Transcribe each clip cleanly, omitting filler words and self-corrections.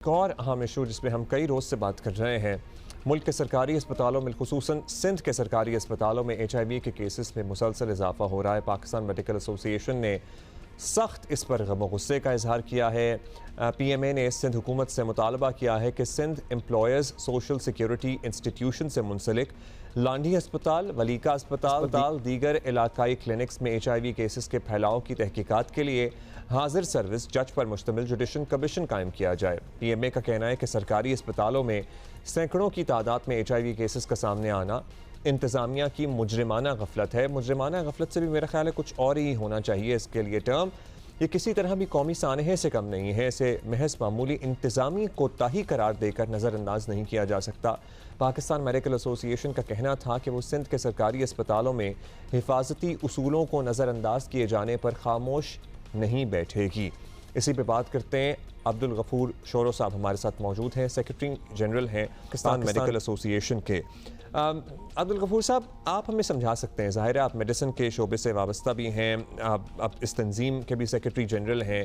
एक और अहम इशू जिसमें हम कई रोज़ से बात कर रहे हैं, मुल्क के सरकारी अस्पतालों में खुसूसन सिंध के सरकारी अस्पतालों में HIV के केसेस में मुसलसल इजाफा हो रहा है। पाकिस्तान मेडिकल एसोसिएशन ने सख्त इस पर गम गुस्से का इजहार किया है। PMA ने सिंध हुकूमत से मुतालबा किया है कि Sindh employees social security institution से मुंसलिक लांडी अस्पताल, वलीका अस्पताल, दीगर इलाकाई क्लिनिक्स में HIV केसेस के फैलाव की तहकीकात के लिए हाजिर सर्विस जज पर मुश्तमिल जुडिशल कमीशन कायम किया जाए। PMA का कहना है कि सरकारी अस्पतालों में सैकड़ों की तादाद में HIV केसेस का सामने आना इंतज़ामिया की मुजरिमाना गफलत है। मुजरिमाना गफलत से भी मेरा ख्याल है कुछ और ही होना चाहिए इसके लिए टर्म। ये किसी तरह भी कौमी सानहे से कम नहीं है। इसे महज मामूली इंतज़ामी कोताही करार देकर नज़रअंदाज नहीं किया जा सकता। पाकिस्तान मेडिकल एसोसिएशन का कहना था कि वो सिंध के सरकारी अस्पतालों में हिफाजती उसूलों को नज़रअंदाज किए जाने पर खामोश नहीं बैठेगी। इसी पे बात करते हैं। अब्दुल गफूर शोरो साहब हमारे साथ मौजूद हैं, सेक्रेटरी जनरल हैं पाकिस्तान मेडिकल एसोसिएशन के। अब्दुल गफूर साहब, आप हमें समझा सकते हैं, ज़ाहिर है आप मेडिसिन के शोबे से वाबस्ता भी हैं, आप इस तंजीम के भी सेक्रेटरी जनरल हैं।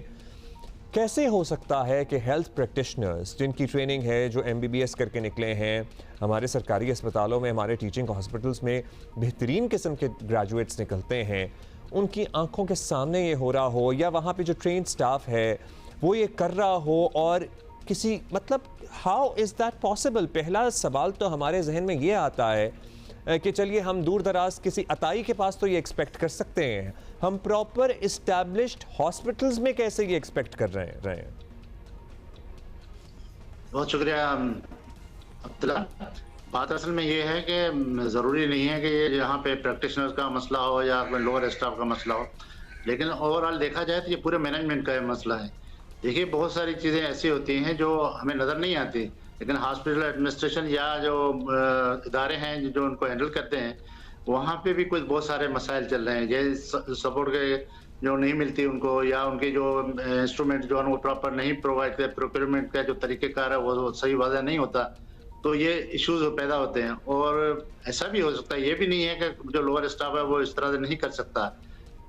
कैसे हो सकता है कि हेल्थ प्रैक्टिशनर्स जिनकी ट्रेनिंग है, जो MBBS करके निकले हैं, हमारे सरकारी अस्पतालों में, हमारे टीचिंग हॉस्पिटल्स में बेहतरीन किस्म के ग्रेजुएट्स निकलते हैं, उनकी आंखों के सामने ये हो रहा हो, या वहाँ पे जो ट्रेन स्टाफ है वो ये कर रहा हो, और किसी मतलब हाउ इज़ दैट पॉसिबल? पहला सवाल तो हमारे जहन में ये आता है कि चलिए हम दूर दराज किसी अताई के पास तो ये एक्सपेक्ट कर सकते हैं, हम प्रॉपर इस्टेब्लिश्ड हॉस्पिटल्स में कैसे ये एक्सपेक्ट कर रहे हैं? बहुत शुक्रिया अब्दुल्ला। बात असल में ये है कि ज़रूरी नहीं है कि ये यहाँ पे प्रैक्टिशनर्स का मसला हो या लोअर स्टाफ का मसला हो, लेकिन ओवरऑल देखा जाए तो ये पूरे मैनेजमेंट का मसला है। देखिए, बहुत सारी चीज़ें ऐसी होती हैं जो हमें नज़र नहीं आती, लेकिन हॉस्पिटल एडमिनिस्ट्रेशन या जो इदारे हैं जो उनको हैंडल करते हैं, वहाँ पे भी कुछ बहुत सारे मसाइल चल रहे हैं। ये सपोर्ट के जो नहीं मिलती उनको, या उनके जो इंस्ट्रूमेंट जो है वो प्रॉपर नहीं प्रोवाइड करते, प्रोक्योरमेंट का जो तरीक़ेकार है वो सही वाज़ह नहीं होता, तो ये इश्यूज पैदा होते हैं। और ऐसा भी हो सकता है, ये भी नहीं है कि जो लोअर स्टाफ है वो इस तरह से नहीं कर सकता,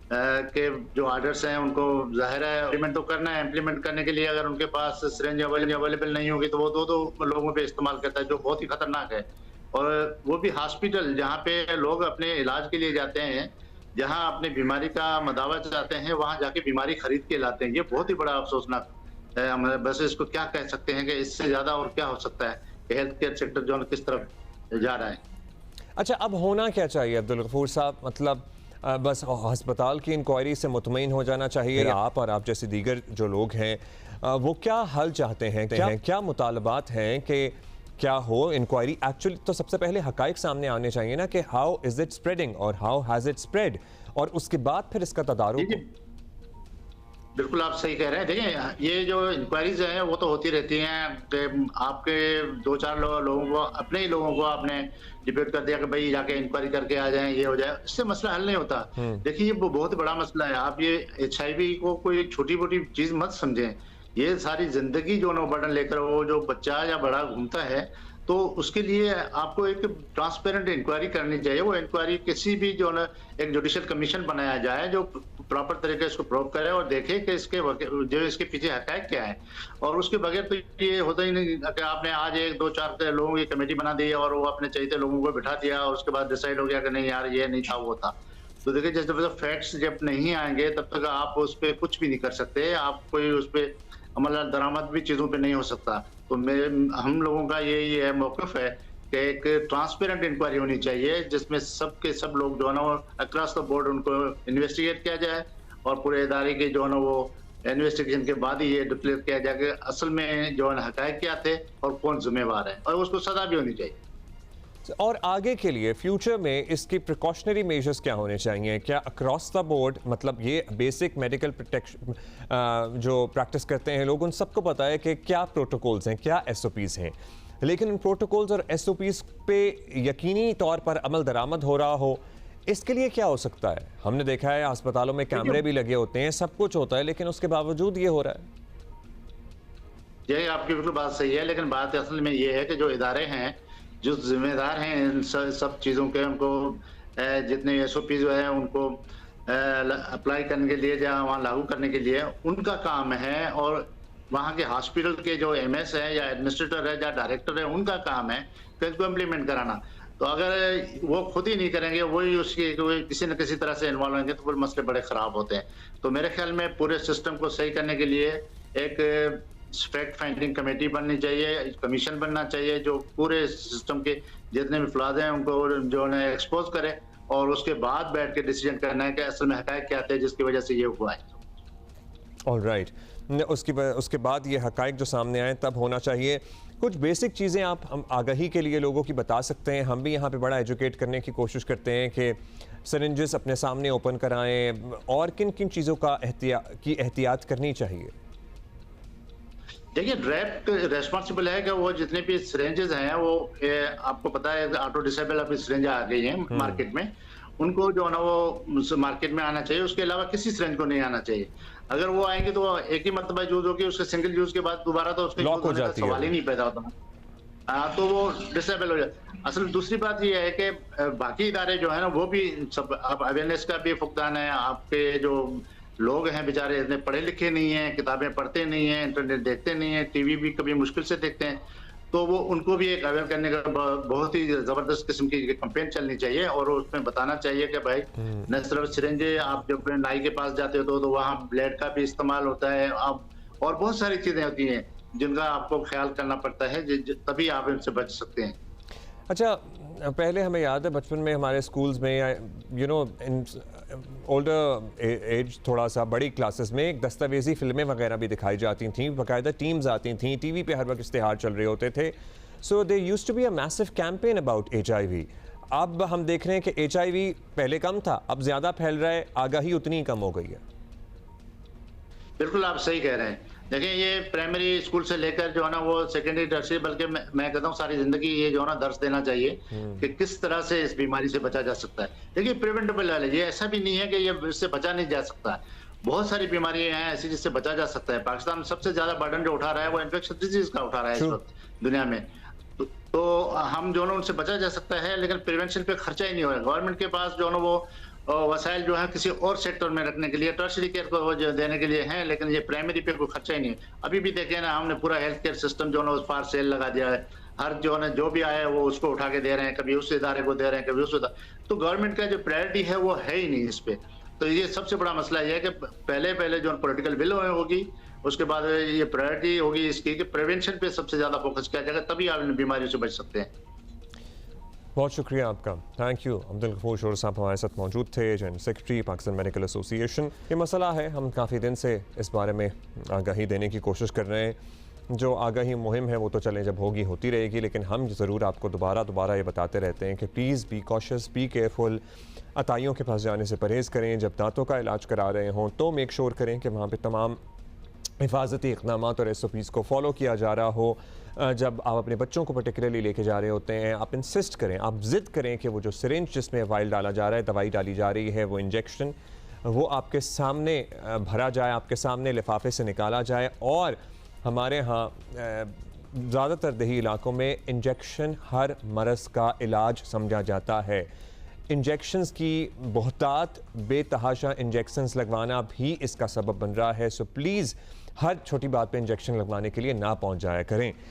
कि जो ऑर्डर्स हैं उनको ज़ाहिर है इम्प्लीमेंट तो करना है। इम्प्लीमेंट करने के लिए अगर उनके पास सिरिंज अवेलेबल नहीं होगी तो वो दो लोगों पे इस्तेमाल करता है, जो बहुत ही खतरनाक है। और वो भी हॉस्पिटल जहाँ पे लोग अपने इलाज के लिए जाते हैं, जहाँ अपनी बीमारी का मदावा चाहते हैं, वहाँ जाके बीमारी खरीद के लाते हैं। ये बहुत ही बड़ा अफसोसनाक है। हम बस इसको क्या कह सकते हैं कि इससे ज़्यादा और क्या हो सकता है कि हेल्थ केयर सेक्टर जो है किस तरफ जा रहा है। अच्छा, अब होना क्या चाहिए अब्दुल गफूर साहब? मतलब बस अस्पताल की इंक्वायरी से मुतमईन हो जाना चाहिए? आप और आप जैसे दीगर जो लोग हैं वो क्या हल चाहते हैं? क्या मुतालबात हैं कि क्या हो इंक्वायरी? एक्चुअली तो सबसे पहले हकाइक सामने आने चाहिए ना कि हाउ इज़ इट स्प्रेडिंग और हाउ हैज़ इट स्प्रेड, और उसके बाद फिर इसका तदारुक। बिल्कुल आप सही कह रहे हैं। देखिए, ये जो इंक्वायरीज हैं वो तो होती रहती हैं कि आपके 2-4 लोगों को, अपने ही लोगों को आपने डिबेट कर दिया कि भाई जाके इंक्वायरी करके आ जाएं, ये हो जाए, इससे मसला हल नहीं होता। देखिए, ये बहुत बड़ा मसला है। आप ये HIV को कोई छोटी मोटी चीज मत समझें। ये सारी जिंदगी जो नो बर्डन लेकर वो जो बच्चा या बड़ा घूमता है, तो उसके लिए आपको एक ट्रांसपेरेंट इंक्वायरी करनी चाहिए। वो इंक्वायरी किसी भी जो ना एक जुडिशियल कमीशन बनाया जाए जो प्रॉपर तरीके से इसको प्रूव करे और देखे कि इसके पीछे हक़ाइक़ क्या है। और उसके बगैर तो ये होता ही नहीं कि आपने आज 1-2-4 लोगों की कमेटी बना दी और वो अपने चाहिए लोगों को बिठा दिया और उसके बाद डिसाइड हो गया कि नहीं यार ये नहीं था वो था। तो देखिए, जैसे फैक्ट्स जब नहीं आएंगे तब तक आप उस पर कुछ भी नहीं कर सकते। आप कोई उस पर अमल दरामद भी चीज़ों पे नहीं हो सकता। तो हम लोगों का यही है मौक़िफ़ है कि एक ट्रांसपेरेंट इंक्वायरी होनी चाहिए जिसमें सब के सब लोग जो है ना अक्रॉस द बोर्ड उनको इन्वेस्टिगेट किया जाए, और पूरे इदारे के जो है ना वो इन्वेस्टिगेशन के बाद ही ये डिक्लेयर किया जाए कि असल में जो है हक़ाइक़ क्या थे और कौन जिम्मेवार है, और उसको सज़ा भी होनी चाहिए। और आगे के लिए फ्यूचर में इसकी प्रिकॉशनरी मेजर्स क्या होने चाहिए? क्या अक्रॉस द बोर्ड, मतलब ये बेसिक मेडिकल प्रोटेक्शन जो प्रैक्टिस करते हैं लोग, उन सबको पता है कि क्या प्रोटोकॉल्स हैं, क्या SOPs हैं, लेकिन उन प्रोटोकॉल्स और SOPs पे यकीनी तौर पर अमल दरामद हो रहा हो, इसके लिए क्या हो सकता है? हमने देखा है अस्पतालों में कैमरे भी लगे होते हैं, सब कुछ होता है, लेकिन उसके बावजूद ये हो रहा है। ये आपकी बिल्कुल बात सही है, लेकिन बात असल में ये है कि जो इदारे हैं, जो जिम्मेदार हैं इन सब चीज़ों के, उनको जितने SOP जो है उनको अप्लाई करने के लिए या वहाँ लागू करने के लिए उनका काम है। और वहाँ के हॉस्पिटल के जो एमएस है या एडमिनिस्ट्रेटर है या डायरेक्टर है, उनका काम है कि इसको इम्प्लीमेंट कराना। तो अगर वो खुद ही नहीं करेंगे, वही उसकी कोई किसी न किसी तरह से इन्वॉल्व होंगे, तो फिर मसले बड़े खराब होते हैं। तो मेरे ख्याल में पूरे सिस्टम को सही करने के लिए एक फैक्ट फाइंडिंग कमेटी बननी चाहिए, कमीशन बनना चाहिए, जो पूरे सिस्टम के जितने भी फ्लॉज हैं उनको जो है एक्सपोज करे, और उसके बाद बैठ के डिसीजन करना है कि असल में हक़ाइक़ क्या थे जिसकी वजह से ये हुआ है। ऑलराइट, उसके बाद ये हक़ाइक़ जो सामने आए तब होना चाहिए। कुछ बेसिक चीज़ें आप हम आगाही के लिए लोगों की बता सकते हैं? हम भी यहाँ पे बड़ा एजुकेट करने की कोशिश करते हैं कि सिरिंजेस अपने सामने ओपन कराएं, और किन किन चीज़ों का एहतियात करनी चाहिए? देखिए, ड्रैफ्ट रिस्पॉन्सिबल है कि वो जितने भी सिरेंजेस हैं वो आपको पता है ऑटो डिसेबल अभी सिरेंज आ गई हैं मार्केट में, उनको जो है ना वो मार्केट में आना चाहिए, उसके अलावा किसी सिरेंज को नहीं आना चाहिए। अगर वो आएंगे तो एक ही मरतबा यूज होगी, उसके सिंगल यूज के बाद दोबारा तो उसके लॉक हो जाती है, सवाल ही नहीं पैदा होता। तो वो डिसेबल हो जाए। असल दूसरी बात ये है कि बाकी इदारे जो है ना वो भी सब अब अवेयरनेस का भी फुकदान है। आपके जो लोग हैं बेचारे इतने पढ़े लिखे नहीं हैं, किताबें पढ़ते नहीं हैं, इंटरनेट देखते नहीं हैं, टीवी भी कभी मुश्किल से देखते हैं, तो वो उनको भी एक अवेयर करने का बहुत ही जबरदस्त किस्म की कैंपेन चलनी चाहिए, और उसमें बताना चाहिए कि भाई न सिर्फ सिरिंजे, आप जब नाई के पास जाते हो तो वहाँ ब्लेड का भी इस्तेमाल होता है, आप और बहुत सारी चीजें होती हैं जिनका आपको ख्याल करना पड़ता है, तभी आप इनसे बच सकते हैं। अच्छा, पहले हमें याद है बचपन में हमारे स्कूल्स में या इन ओल्डर एज थोड़ा सा बड़ी क्लासेस में एक दस्तावेजी फिल्में वगैरह भी दिखाई जाती थी, बाकायदा टीम्स आती थी, टीवी पे हर वक्त इश्तिहार चल रहे होते थे। So they used to be a massive campaign about HIV। अब हम देख रहे हैं कि HIV पहले कम था, अब ज़्यादा फैल रहा है, आगाही उतनी ही कम हो गई है। बिल्कुल आप सही कह रहे हैं। देखिए, ये प्राइमरी स्कूल से लेकर जो है ना वो सेकेंडरी टर्शियरी, बल्कि मैं कहता हूँ सारी जिंदगी ये जो है ना दर्स देना चाहिए कि किस तरह से इस बीमारी से बचा जा सकता है। देखिए, प्रिवेंटेबल है, ये ऐसा भी नहीं है कि ये इससे बचा नहीं जा सकता। बहुत सारी बीमारियां हैं ऐसी जिससे बचा जा सकता है। पाकिस्तान सबसे ज्यादा बर्डन जो उठा रहा है वो इन्फेक्शन डिजीज का उठा रहा है इस वक्त दुनिया में। तो हम जो है उनसे बचा जा सकता है, लेकिन प्रिवेंशन पे खर्चा ही नहीं हो रहा। गवर्नमेंट के पास जो है वो वसाइल जो है किसी और सेक्टर में रखने के लिए, टर्शरी केयर को देने के लिए हैं, लेकिन ये प्राइमरी पे कोई खर्चा ही नहीं है। अभी भी देखें ना, हमने पूरा हेल्थ केयर सिस्टम जो है उस फार सेल लगा दिया है। हर जो है जो भी आया वो उसको उठा के दे रहे हैं, कभी उस इदारे को दे रहे हैं, कभी उस तो गवर्नमेंट का जो प्रायोरिटी है वो है ही नहीं इस पे। तो ये सबसे बड़ा मसला ये है कि पहले जो पॉलिटिकल विल होगी, उसके बाद ये प्रायोरिटी होगी इसकी कि प्रिवेंशन पे सबसे ज्यादा फोकस किया जाएगा, तभी आप इन बीमारियों से बच सकते हैं। बहुत शुक्रिया आपका, थैंक यू। अब्दुल गफूर शोर साहब हमारे साथ मौजूद थे, general secretary Pakistan medical association. ये मसला है, हम काफ़ी दिन से इस बारे में आगाही देने की कोशिश कर रहे हैं। जो आगाही मुहिम है वो तो चलें जब होगी होती रहेगी, लेकिन हम ज़रूर आपको दोबारा ये बताते रहते हैं कि please be cautious, be careful. अताइयों के पास जाने से परहेज़ करें। जब दांतों का इलाज करा रहे हों तो मेक श्योर करें कि वहाँ पर तमाम हिफाजती इक़दाम और SOPs को फॉलो किया जा रहा हो। जब आप अपने बच्चों को पर्टिकुलरली लेके जा रहे होते हैं, आप इंसिस्ट करें, आप ज़िद करें कि वो जो सिरिंज जिसमें वाइल डाला जा रहा है, दवाई डाली जा रही है, वो इंजेक्शन वो आपके सामने भरा जाए, आपके सामने लिफाफे से निकाला जाए। और हमारे यहाँ ज़्यादातर देही इलाकों में इंजेक्शन हर मरज़ का इलाज समझा जाता है। इंजेक्शंस की बहुतात, बेतहाशा इंजेक्शंस लगवाना भी इसका सबब बन रहा है। सो प्लीज़ हर छोटी बात पे इंजेक्शन लगवाने के लिए ना पहुंच जाया करें।